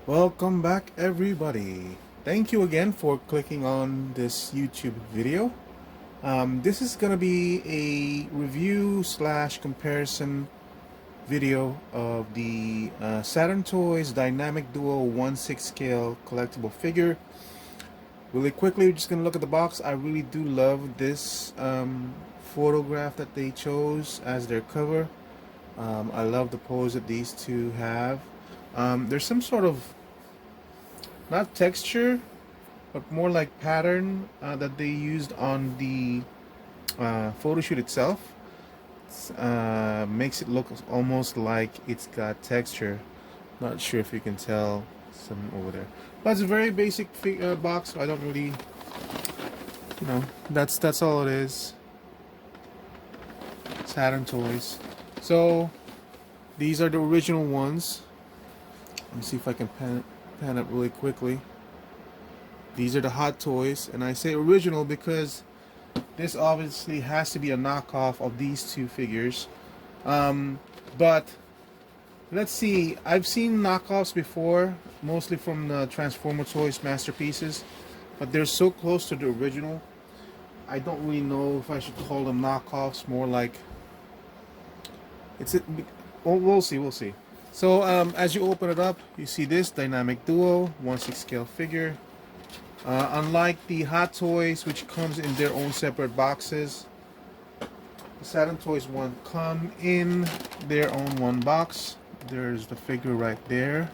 Welcome back, everybody. Thank you again for clicking on this YouTube video. This is gonna be a review slash comparison video of the Saturn Toys Dynamic Duo 1/6 scale collectible figure. Really quickly, we're just gonna look at the box. I really do love this photograph that they chose as their cover. I love the pose that these two have. There's some sort of, not texture, but more like pattern that they used on the photo shoot itself. Makes it look almost like it's got texture. Not sure if you can tell some over there, but it's a very basic box. So I don't really, that's all it is. Saturn Toys. So these are the original ones. Let me see if I can pan it really quickly. These are the Hot Toys, and I say original because this obviously has to be a knockoff of these two figures. But let's see, I've seen knockoffs before, mostly from the Transformer Toys masterpieces, but they're so close to the original. I don't really know if I should call them knockoffs, more like we'll see. So as you open it up, you see this Dynamic Duo 1/6 scale figure. Unlike the Hot Toys, which comes in their own separate boxes, the Saturn Toys one come in their own one box. There's the figure right there.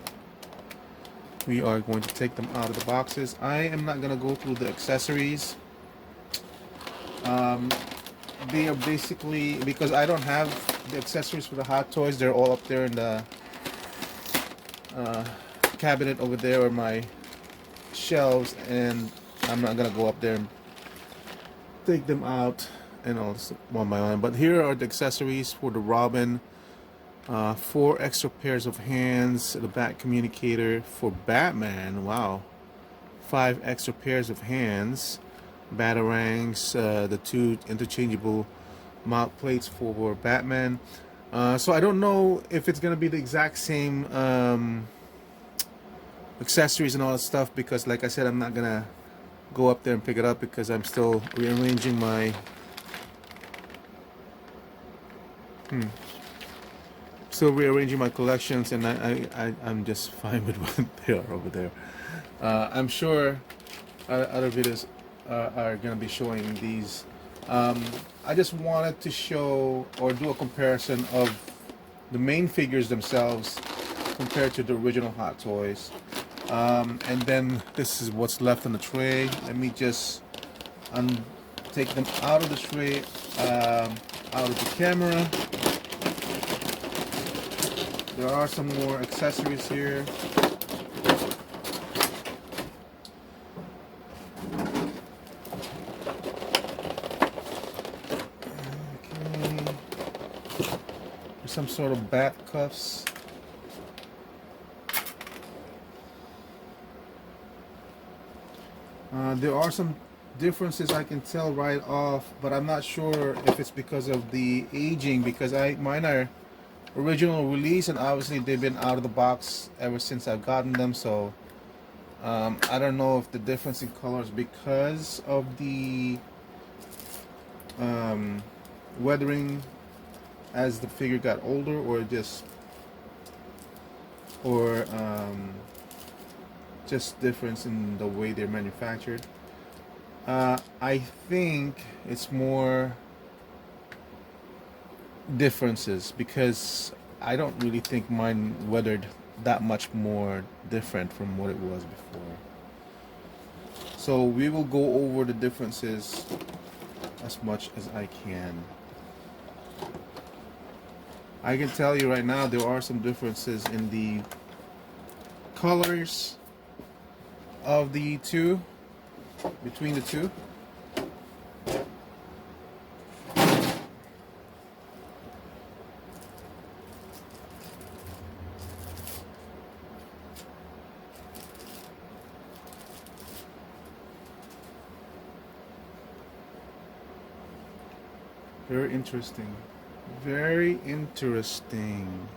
We are going to take them out of the boxes. I am not going to go through the accessories. They are basically, because I don't have the accessories for the Hot Toys, they're all up there in the cabinet over there, or my shelves, and I'm not gonna go up there and take them out and all one by one. But here are the accessories for the Robin. 4 extra pairs of hands, the bat communicator for Batman. Wow, 5 extra pairs of hands, batarangs, the 2 interchangeable mount plates for Batman. So I don't know if it's gonna be the exact same accessories and all that stuff, because like I said, I'm not gonna go up there and pick it up because I'm still rearranging my collections, and I'm just fine with what they are over there. I'm sure other videos are gonna be showing these. I just wanted to show or do a comparison of the main figures themselves compared to the original Hot Toys. And then this is what's left on the tray. Let me just take them out of the tray, out of the camera. There are some more accessories here. Okay. There's some sort of bat cuffs. There are some differences I can tell right off, but I'm not sure if it's because of the aging, because mine are original release, and obviously they've been out of the box ever since I've gotten them. So I don't know if the difference in colors because of the weathering as the figure got older, or just difference in the way they're manufactured. I think it's more differences, because I don't really think mine weathered that much more different from what it was before. So we will go over the differences as much as I can. I can tell you right now, there are some differences in the colors of the two, between the two. Very interesting. Very interesting.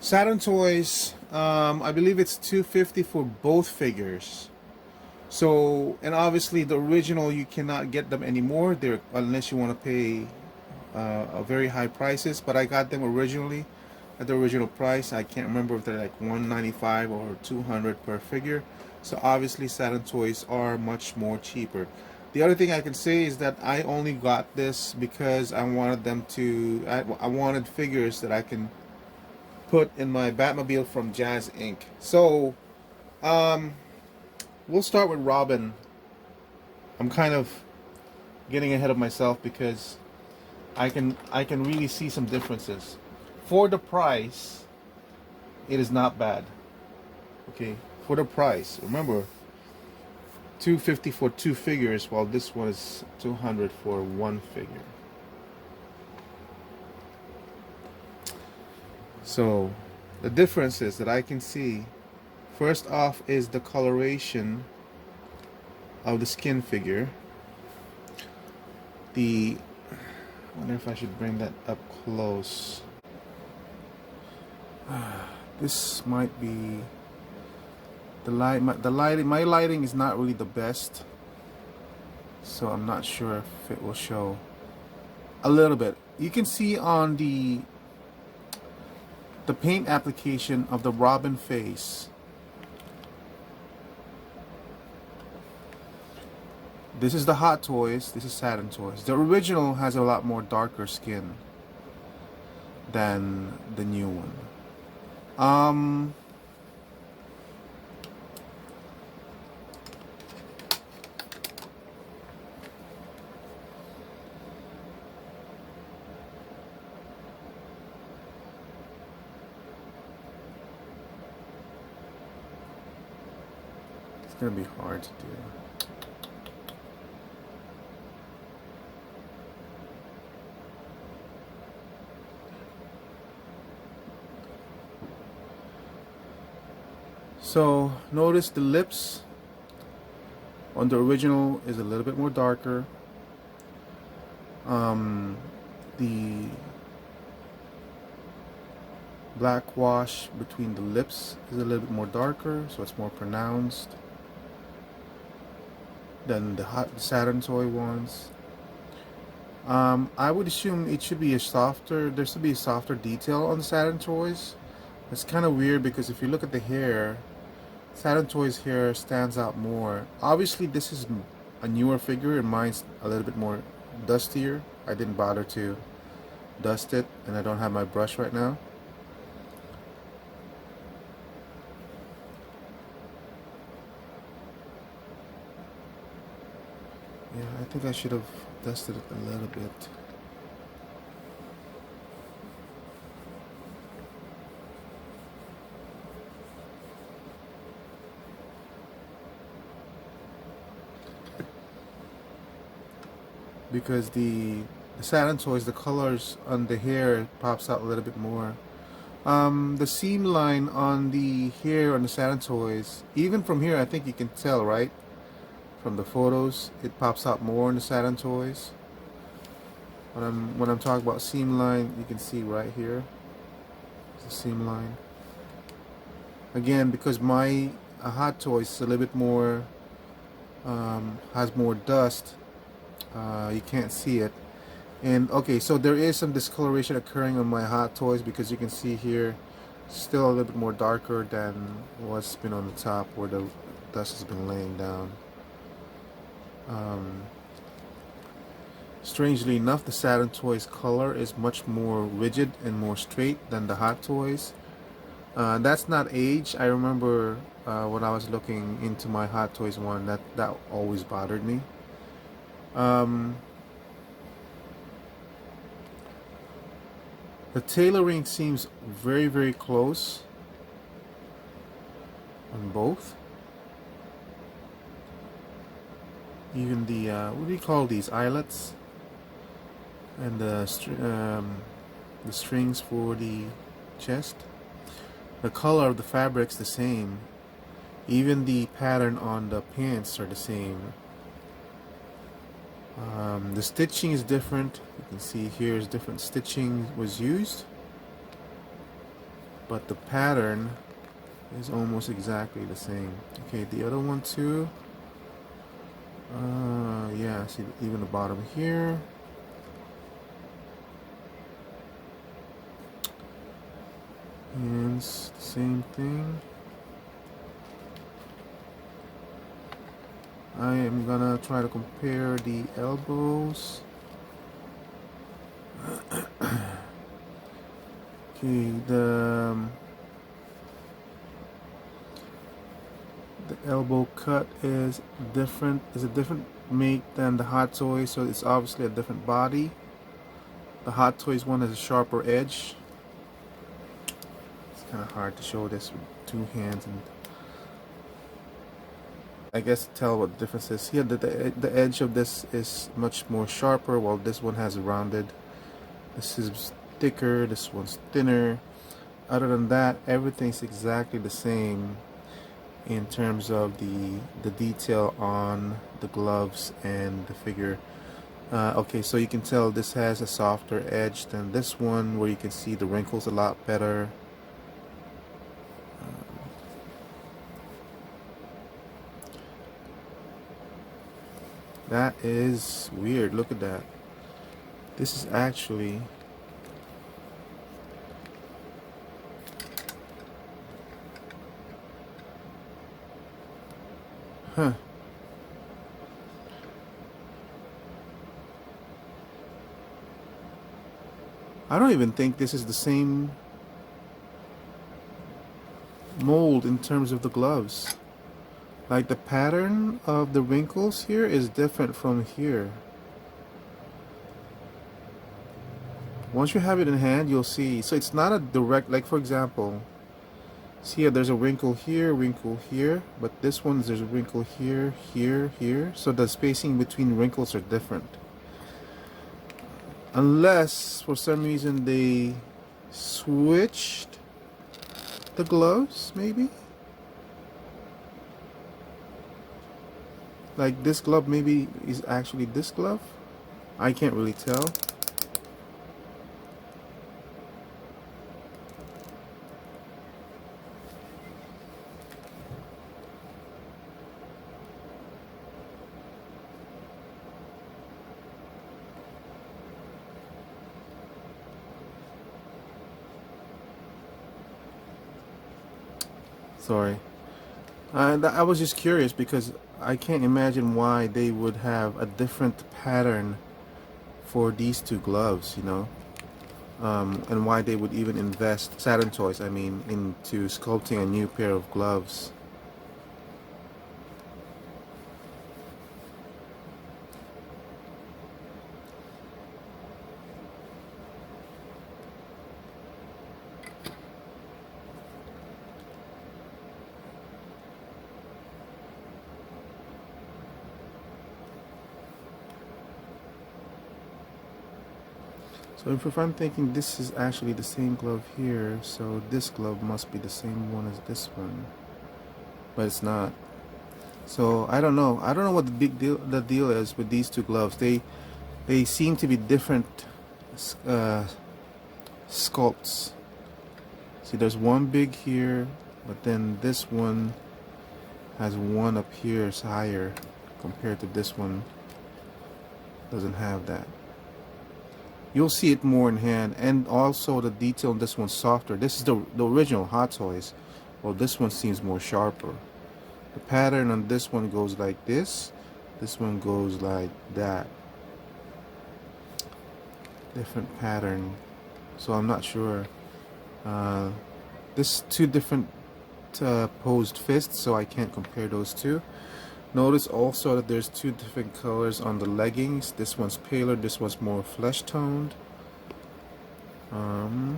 Saturn Toys, I believe it's $250 for both figures. So, and obviously the original, you cannot get them anymore. They're, unless you want to pay a very high prices. But I got them originally at the original price. I can't remember if they're like $195 or $200 per figure. So obviously Saturn Toys are much more cheaper. The other thing I can say is that I only got this because I wanted them to. I wanted figures that I can put in my Batmobile from Jazz Inc. So, we'll start with Robin. I'm kind of getting ahead of myself because I can really see some differences. For the price, it is not bad. Okay, for the price, remember, $250 for two figures, while this was $200 for one figure. So, the differences that I can see, first off, is the coloration of the skin figure. I wonder if I should bring that up close. This might be my lighting is not really the best, so I'm not sure if it will show. A little bit. You can see on the paint application of the Robin face. This is the Hot Toys, this is Saturn Toys. The original has a lot more darker skin than the new one. It's gonna be hard to do. So notice the lips on the original is a little bit more darker. The black wash between the lips is a little bit more darker, so it's more pronounced than the Saturn Toy ones. I would assume it should be there should be a softer detail on the Saturn Toys. It's kind of weird because if you look at the hair, Saturn Toys hair stands out more. Obviously this is a newer figure and mine's a little bit more dustier. I didn't bother to dust it and I don't have my brush right now. Yeah, I think I should have dusted it a little bit. Because the Saturn Toys, the colors on the hair pops out a little bit more. The seam line on the hair on the Saturn Toys, even from here, I think you can tell, right? From the photos, it pops out more in the Saturn Toys. When I'm talking about seam line, you can see right here. It's the seam line. Again, because my Hot Toys is a little bit more, has more dust. You can't see it. And okay, so there is some discoloration occurring on my Hot Toys because you can see here still a little bit more darker than what's been on the top where the dust has been laying down. Strangely enough, the Saturn Toys color is much more rigid and more straight than the Hot Toys. That's not age. I remember when I was looking into my Hot Toys one, that always bothered me. The tailoring seems very, very close on both. Even the what do you call these, eyelets, and the strings for the chest. The color of the fabric's the same. Even the pattern on the pants are the same. The stitching is different. You can see here is different stitching was used. but the pattern is almost exactly the same. Okay, the other one too. Yeah, see even the bottom here. And it's the same thing. I am gonna try to compare the elbows. Okay, the elbow cut is different. Is a different make than the Hot Toys, so it's obviously a different body. The Hot Toys one has a sharper edge. It's kind of hard to show this with two hands, and I guess tell what the difference is. Here, the edge of this is much more sharper, while this one has a rounded. This is thicker. This one's thinner. Other than that, everything's exactly the same in terms of the detail on the gloves and the figure. Okay, so you can tell this has a softer edge than this one, where you can see the wrinkles a lot better. That is weird. Look at that. This is actually huh. I don't even think this is the same mold in terms of the gloves. Like the pattern of the wrinkles here is different from here. Once you have it in hand, you'll see. So it's not a direct, like for example, see here, there's a wrinkle here, but this one there's a wrinkle here, here. So the spacing between wrinkles are different. Unless for some reason they switched the gloves, maybe. Like this glove maybe is actually this glove. I can't really tell. Sorry. I was just curious because I can't imagine why they would have a different pattern for these two gloves, you know, and why they would even invest, Saturn Toys, I mean, into sculpting a new pair of gloves. So if I'm thinking this is actually the same glove here, so this glove must be the same one as this one, but it's not. So I don't know. I don't know what the deal is with these two gloves. They seem to be different sculpts. See, there's one big here, but then this one has one up here, it's higher compared to this one. Doesn't have that. You'll see it more in hand, and also the detail on this one's softer. This is the original Hot Toys. Well, this one seems more sharper. The pattern on this one goes like this. This one goes like that. Different pattern. So I'm not sure. This two different posed fists, so I can't compare those two. Notice also that there's two different colors on the leggings. This one's paler, this one's more flesh toned. The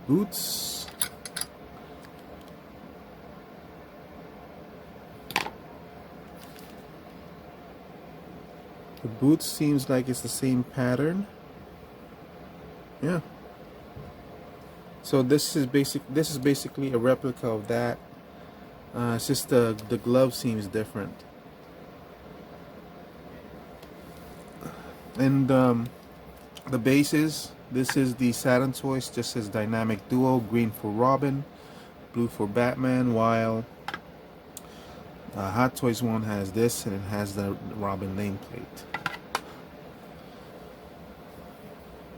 boots. The boots seems like it's the same pattern. Yeah. So this is basically a replica of that. It's just the glove seems different. And the bases. This is the Saturn Toys, just says Dynamic Duo, green for Robin, blue for Batman, while Hot Toys one has this and it has the Robin nameplate.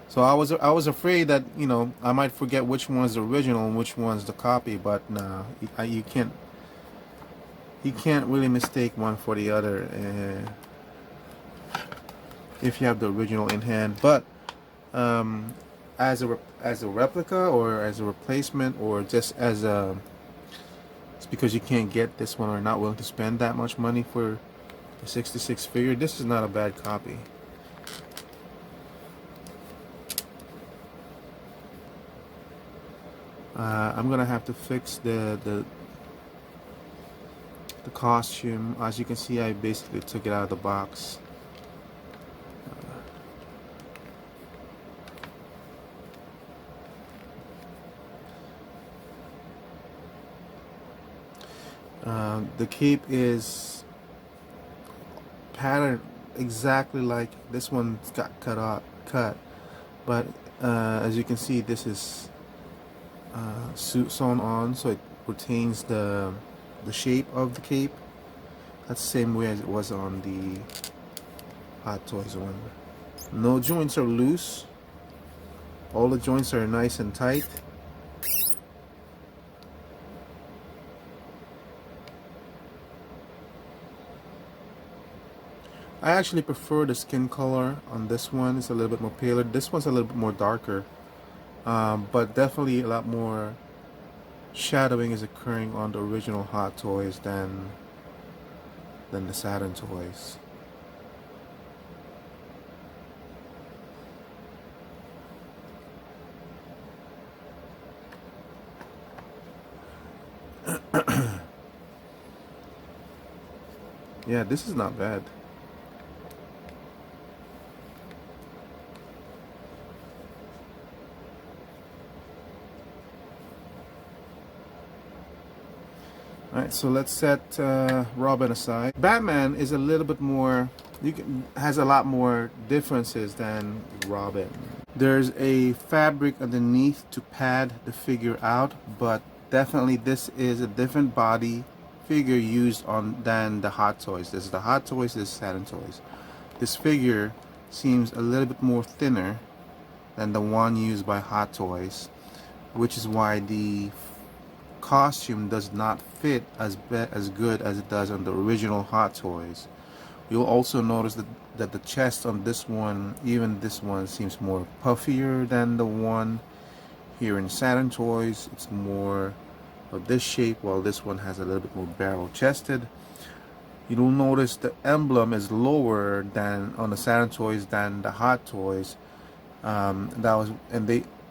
So I was afraid that, you know, I might forget which one's the original and which one's the copy, but nah, you can't really mistake one for the other if you have the original in hand. But as a replica or as a replacement or just as a, it's because you can't get this one or not willing to spend that much money for the 66 figure, this is not a bad copy. I'm gonna have to fix the costume. As you can see, I basically took it out of the box. The cape is patterned exactly like this one's got cut, but as you can see, this is sewn on, so it retains the shape of the cape. That's the same way as it was on the Hot Toys one. No joints are loose. All the joints are nice and tight. I actually prefer the skin color on this one. It's a little bit more paler. This one's a little bit more darker, but definitely a lot more shadowing is occurring on the original Hot Toys than the Saturn Toys. Yeah, this is not bad. Alright, so let's set Robin aside. Batman is a little bit more, has a lot more differences than Robin. There's a fabric underneath to pad the figure out, but definitely this is a different body figure used on than the Hot Toys. This is the Hot Toys, this is Saturn Toys. This figure seems a little bit more thinner than the one used by Hot Toys, which is why the costume does not fit as good as it does on the original Hot Toys. You'll also notice that the chest on this one, even this one, seems more puffier than the one here in Saturn Toys. It's more of this shape, while this one has a little bit more barrel chested. You'll notice the emblem is lower than on the Saturn Toys than the Hot Toys.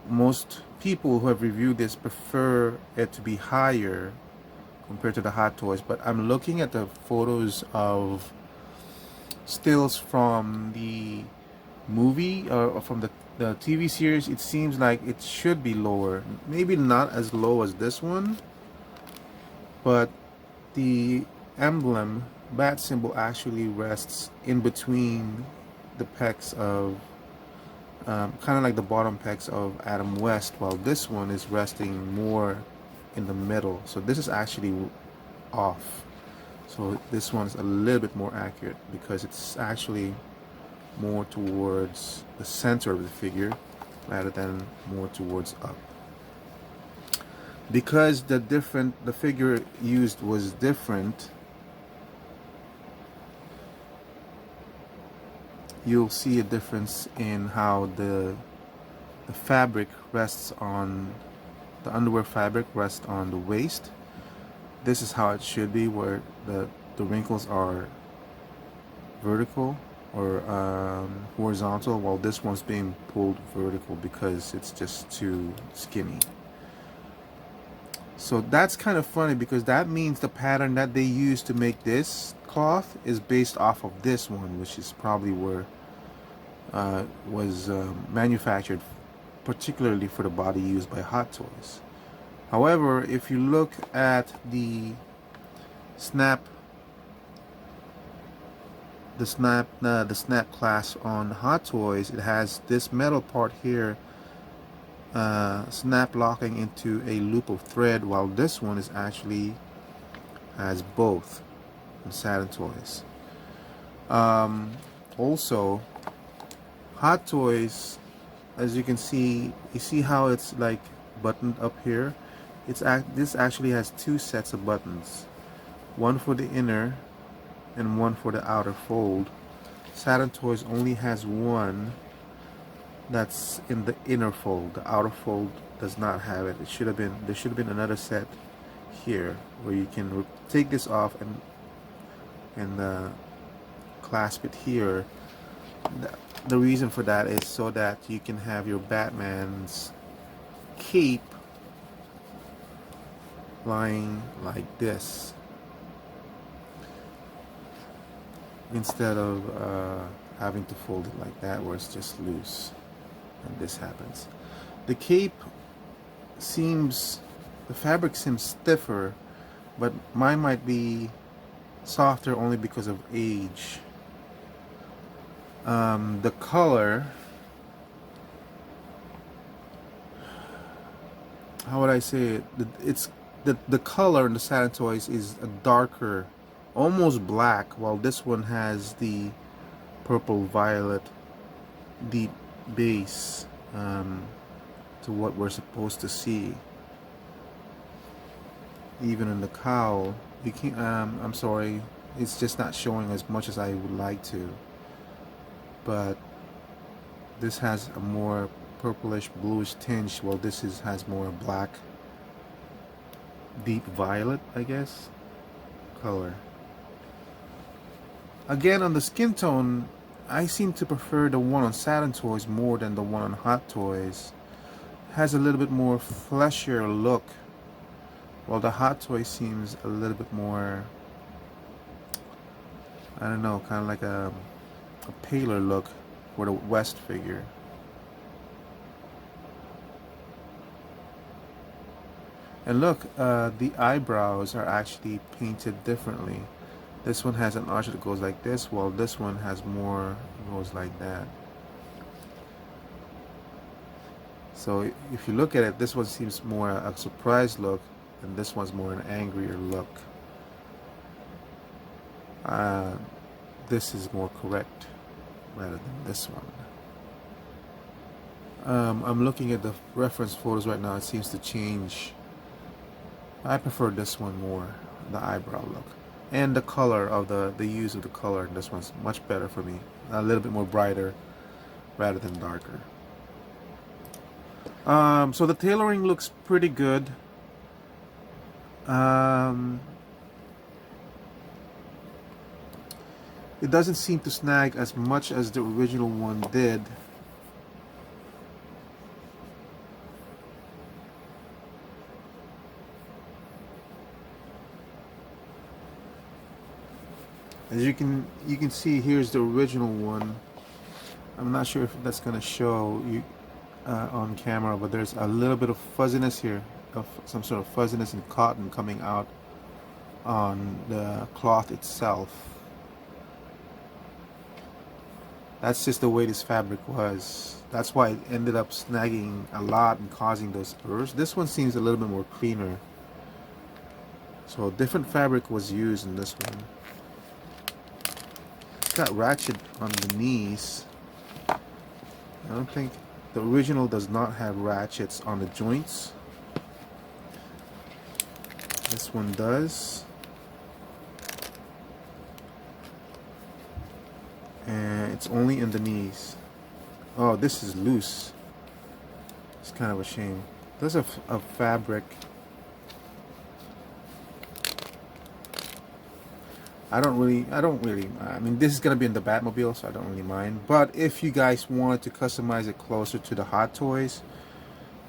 Most people who have reviewed this prefer it to be higher compared to the Hot Toys, but I'm looking at the photos of stills from the movie or from the TV series. It seems like it should be lower, maybe not as low as this one, but the emblem bat symbol actually rests in between the pecs of kind of like the bottom pecs of Adam West, while this one is resting more in the middle. So this is actually off. So this one's a little bit more accurate because it's actually more towards the center of the figure rather than more towards up. Because the figure used was different, you'll see a difference in how the fabric rests on the underwear fabric rests on the waist. This is how it should be, where the wrinkles are vertical or horizontal, while this one's being pulled vertical because it's just too skinny. So that's kind of funny because that means the pattern that they used to make this cloth is based off of this one, which is probably where was manufactured particularly for the body used by Hot Toys. However, if you look at the snap the snap clasp on Hot Toys, it has this metal part here snap locking into a loop of thread, while this one is actually has both on Saturn Toys. Also, Hot Toys, as you can see, you see how it's like buttoned up here. This actually has two sets of buttons, one for the inner and one for the outer fold. Saturn Toys only has one that's in the inner fold. The outer fold does not have it. There should have been another set here where you can take this off and clasp it here. The reason for that is so that you can have your Batman's cape lying like this instead of having to fold it like that where it's just loose and this happens. The cape the fabric seems stiffer, but mine might be softer only because of age. The color, how would I say it? The color in the Saturn Toys is a darker, almost black, while this one has the purple violet deep base to what we're supposed to see. Even in the cowl, you can I'm sorry, it's just not showing as much as I would like to, but this has a more purplish bluish tinge, while this has more black deep violet, I guess, color. Again, on the skin tone, I seem to prefer the one on Saturn Toys more than the one on Hot Toys. It has a little bit more fleshier look, while the Hot Toy seems a little bit more, I don't know, kind of like a paler look for the West figure. And look, the eyebrows are actually painted differently. This one has an arch that goes like this, while this one has more goes like that. So if you look at it, this one seems more a surprised look, and this one's more an angrier look. This is more correct rather than this one. I'm looking at the reference photos right now. It seems to change. I prefer this one more, the eyebrow look. And the color of the use of the color in this one's much better for me. A little bit more brighter rather than darker. So the tailoring looks pretty good. It doesn't seem to snag as much as the original one did. As you can see, here's the original one. I'm not sure if that's gonna show you on camera, but there's a little bit of fuzziness here, of some sort of fuzziness and cotton coming out on the cloth itself. That's just the way this fabric was. That's why it ended up snagging a lot and causing those spurs. This one seems a little bit more cleaner. So different fabric was used in this one. It's got ratchet on the knees. I don't think the original does not have ratchets on the joints. This one does. And it's only in the knees. Oh, this is loose. It's kind of a shame. There's a fabric. I mean, this is gonna be in the Batmobile, so I don't really mind. But if you guys wanted to customize it closer to the Hot Toys,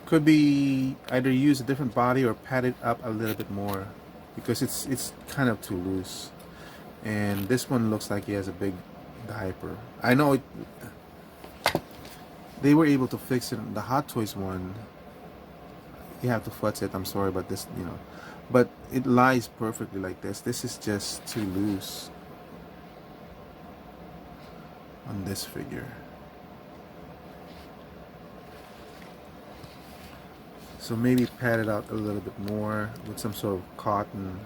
could be either use a different body or pad it up a little bit more, because it's kind of too loose. And this one looks like he has a big diaper. I know they were able to fix it. The Hot Toys one, you have to futz it. I'm sorry about this, you know. But it lies perfectly like this. This is just too loose. on this figure. So maybe pat it out a little bit more with some sort of cotton.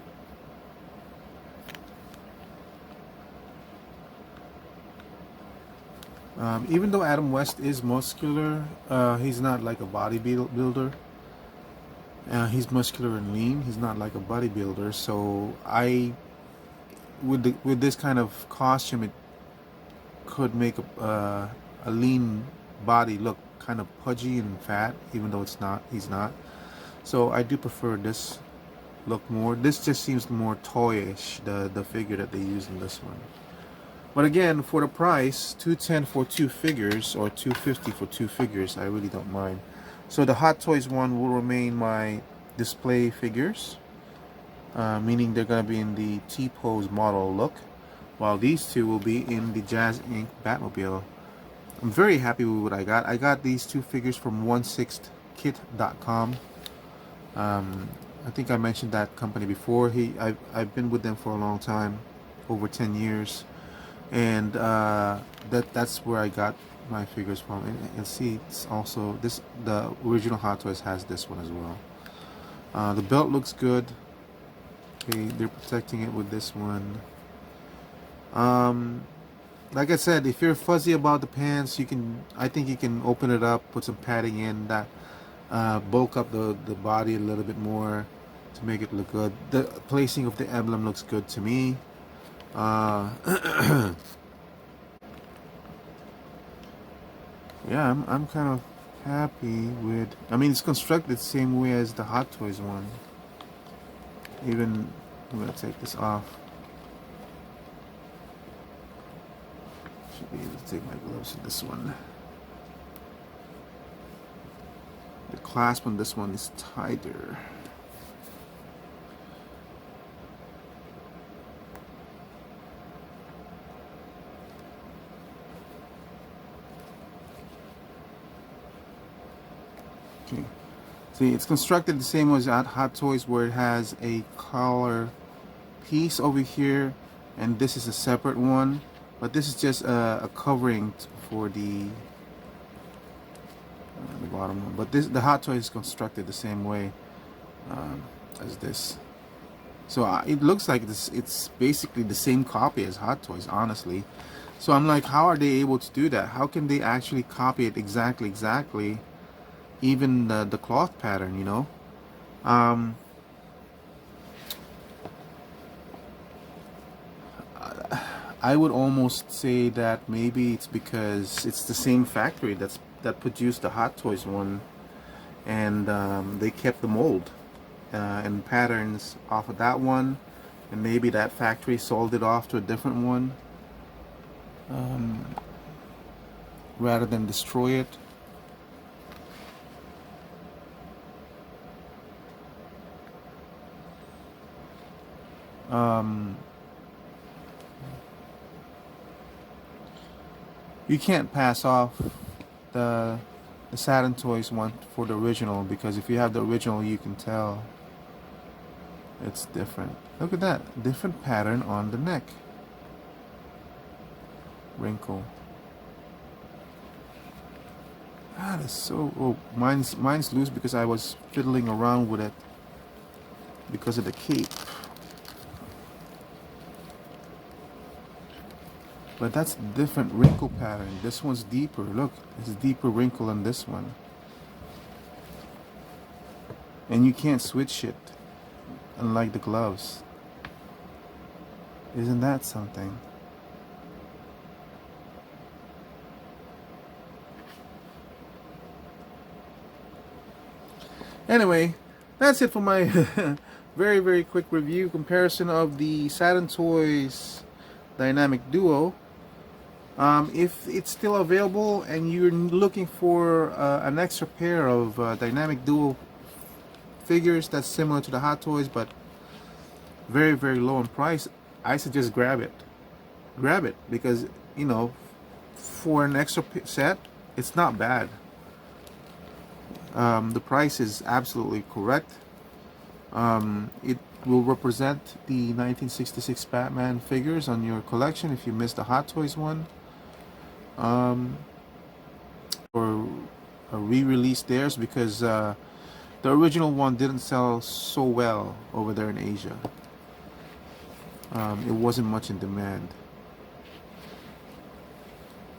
Even though Adam West is muscular, he's not like a bodybuilder. He's muscular and lean. He's not like a bodybuilder. So with this kind of costume, it could make a lean body look kind of pudgy and fat, even though it's not. He's not. So I do prefer this look more. This just seems more toyish, the figure that they use in this one. But again, for the price, $210 for 2 figures or $250 for 2 figures, I really don't mind. So the Hot Toys one will remain my display figures, meaning they're gonna be in the T-pose model look, while these two will be in the Jazz Inc. Batmobile. I'm very happy with what I got. I got these 2 figures from 16kit.com. I think I mentioned that company before. I've been with them for a long time, over 10 years, and that's where I got my figures from. And see, it's also the original Hot Toys has this one as well. The belt looks good. Okay, they're protecting it with this one. Like I said, if you're fuzzy about the pants, I think you can open it up, put some padding in that bulk up the body a little bit more to make it look good. The placing of the emblem looks good to me. Yeah, I'm kind of happy with. I mean, it's constructed the same way as the Hot Toys one. Even I'm gonna take this off. Should be able to take my gloves in this one. The clasp on this one is tighter. Okay. See, it's constructed the same way as at Hot Toys, where it has a collar piece over here, and this is a separate one. But this is just a covering for the bottom one. But the Hot Toys is constructed the same way as this. So it looks like it's basically the same copy as Hot Toys, honestly. So I'm like, how are they able to do that? How can they actually copy it exactly? Even the cloth pattern, you know? I would almost say that maybe it's because it's the same factory that produced the Hot Toys one, and they kept the mold and patterns off of that one, and maybe that factory sold it off to a different one rather than destroy it. You can't pass off the Saturn Toys one for the original, because if you have the original, you can tell it's different. Look at that, different pattern on the neck. Wrinkle. That is so. Oh, mine's loose because I was fiddling around with it because of the cape. But that's a different wrinkle pattern. This one's deeper. Look, it's a deeper wrinkle on this one. And you can't switch it, unlike the gloves. Isn't that something? Anyway, that's it for my very quick review comparison of the Saturn Toys Dynamic Duo. If it's still available and you're looking for an extra pair of Dynamic Duo figures that's similar to the Hot Toys but very low in price, I suggest grab it. Grab it, because, you know, for an extra set, it's not bad. The price is absolutely correct. It will represent the 1966 Batman figures on your collection if you missed the Hot Toys one. or re-release theirs, because the original one didn't sell so well over there in Asia. It wasn't much in demand.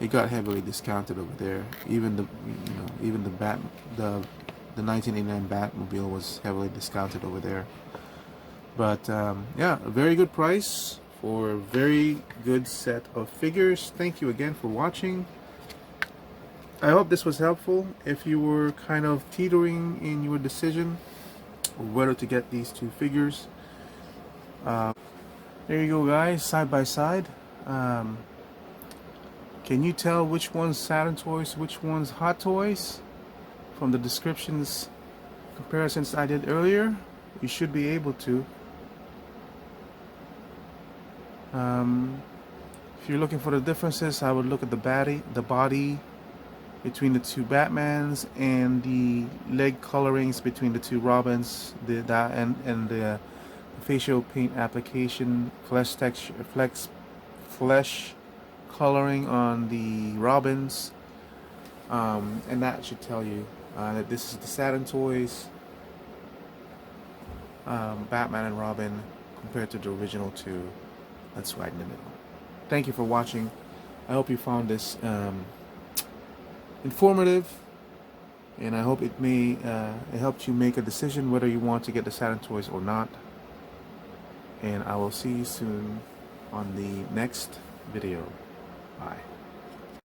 It got heavily discounted over there. Even the 1989 Batmobile was heavily discounted over there. But yeah, a very good price for a very good set of figures. Thank you again for watching. I hope this was helpful. If you were kind of teetering in your decision whether to get these two figures, there you go, guys, side by side. Can you tell which one's Saturn Toys, which one's Hot Toys from the descriptions comparisons I did earlier? You should be able to. If you're looking for the differences, I would look at the body between the two Batmans, and the leg colorings between the two Robins, and the facial paint application, flesh texture, flesh coloring on the Robins, and that should tell you that this is the Saturn Toys Batman and Robin compared to the original two. That's right in the middle. Thank you for watching. I hope you found this informative, and I hope it helped you make a decision whether you want to get the Saturn Toys or not. And I will see you soon on the next video. Bye.